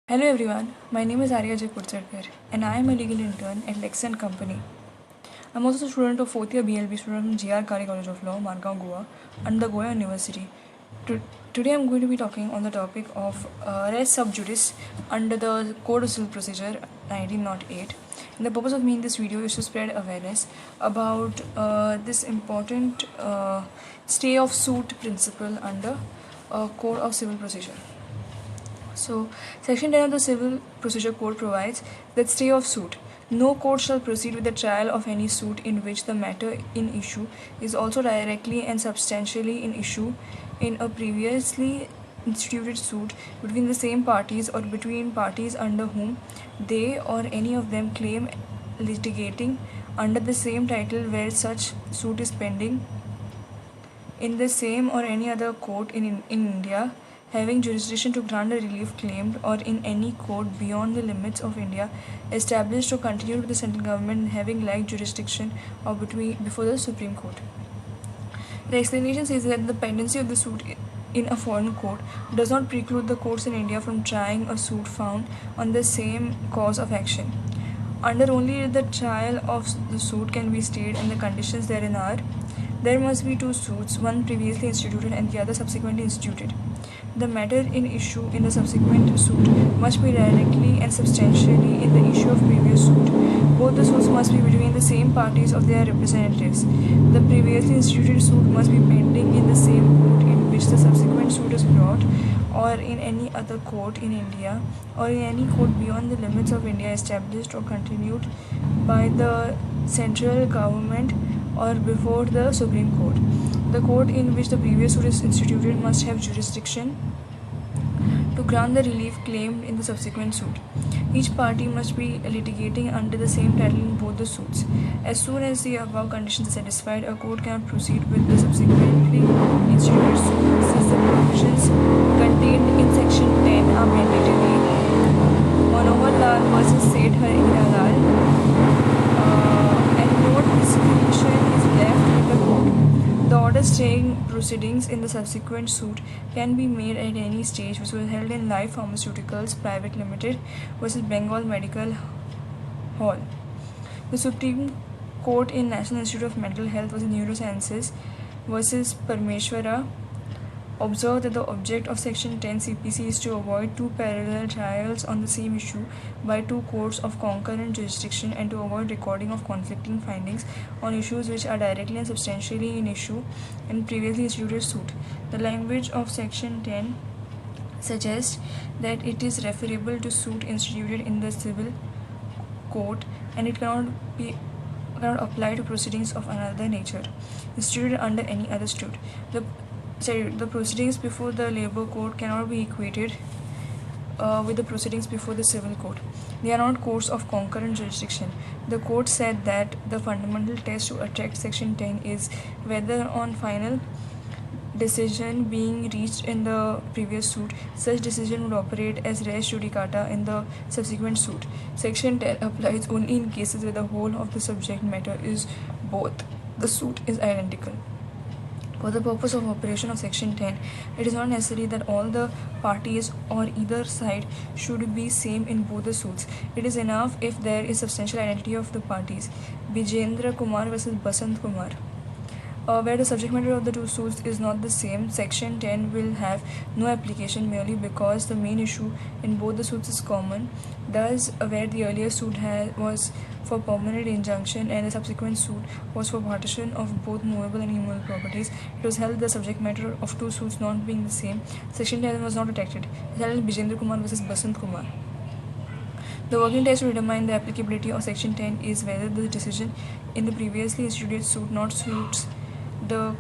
Hello everyone, my name is Arya J. Kurcharkar and I am a legal intern at Lex and Company. I'm also a student of 4th year BLB student from GR Kari College of Law, Margao, Goa, under the Goa University. Today I'm going to be talking on the topic of res sub judice under the Code of Civil Procedure 1908. And the purpose of me in this video is to spread awareness about this important stay of suit principle under Code of Civil Procedure. So, Section 10 of the Civil Procedure Code provides that stay of suit. No court shall proceed with the trial of any suit in which the matter in issue is also directly and substantially in issue in a previously instituted suit between the same parties or between parties under whom they or any of them claim litigating under the same title where such suit is pending in the same or any other court in India having jurisdiction to grant the relief claimed or in any court beyond the limits of India established or continued with the central government having like jurisdiction or before the Supreme Court. The explanation says that the pendency of the suit in a foreign court does not preclude the courts in India from trying a suit found on the same cause of action. Under only the trial of the suit can be stayed and the conditions therein are there must be two suits, one previously instituted and the other subsequently instituted. The matter in issue in the subsequent suit must be directly and substantially in the issue of previous suit. Both the suits must be between the same parties or their representatives. The previously instituted suit must be pending in the same court in which the subsequent suit is brought, or in any other court in India, or in any court beyond the limits of India established or continued by the central government or before the Supreme Court. The court in which the previous suit is instituted must have jurisdiction to grant the relief claimed in the subsequent suit. Each party must be litigating under the same title in both the suits. As soon as the above conditions are satisfied, a court cannot proceed with the subsequently instituted suit since the provisions contained in Section 10 are mandatory. Manohar Lal versus Seth Hiranal, and no discretion is left with the court. The order staying proceedings in the subsequent suit can be made at any stage, which was held in Life Pharmaceuticals Private Limited versus Bengal Medical Hall. The Supreme Court in National Institute of Mental Health versus Neurosciences versus Parmeshwara observed that the object of Section 10 CPC is to avoid two parallel trials on the same issue by two courts of concurrent jurisdiction and to avoid recording of conflicting findings on issues which are directly and substantially in issue in previously instituted suit. The language of Section 10 suggests that it is referable to suit instituted in the civil court and it cannot apply to proceedings of another nature instituted under any other suit. The proceedings before the labor court cannot be equated with the proceedings before the civil court. They are not courts of concurrent jurisdiction. The court said that the fundamental test to attract Section 10 is whether on final decision being reached in the previous suit, such decision would operate as res judicata in the subsequent suit. Section 10 applies only in cases where the whole of the subject matter is both. The suit is identical. For the purpose of operation of Section 10, it is not necessary that all the parties or either side should be same in both the suits. It is enough if there is substantial identity of the parties. Bijendra Kumar versus Basant Kumar. Where the subject matter of the two suits is not the same, Section 10 will have no application merely because the main issue in both the suits is common. Thus, where the earlier suit was for permanent injunction and the subsequent suit was for partition of both movable and immovable properties, it was held the subject matter of two suits not being the same. Section 10 was not detected. It held Bijendra Kumar versus Basant Kumar. The working test to determine the applicability of Section 10 is whether the decision in the previously instituted suit not suits the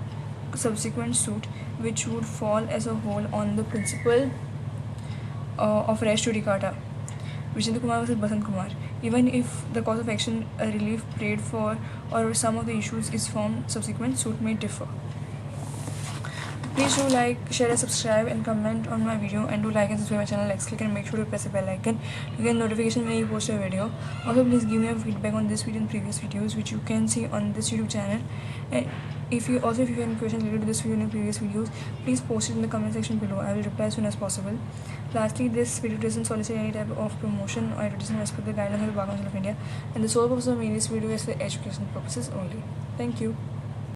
subsequent suit, which would fall as a whole on the principle of res judicata. Vijendra Kumar versus Basant Kumar. Even if the cause of action relief prayed for or some of the issues is from subsequent suit may differ. Please do like, share and subscribe and comment on my video, and do like and subscribe my channel, like click and make sure to press the bell icon to get notification when you post a video. Also please give me a feedback on this video and previous videos which you can see on this YouTube channel. And if you have any questions related to this video and previous videos, please post it in the comment section below. I will reply as soon as possible. Lastly, this video doesn't solicit any type of promotion or advertisement as per the guidelines of the Bar Council of India, and the sole purpose of making this video is for educational purposes only. Thank you.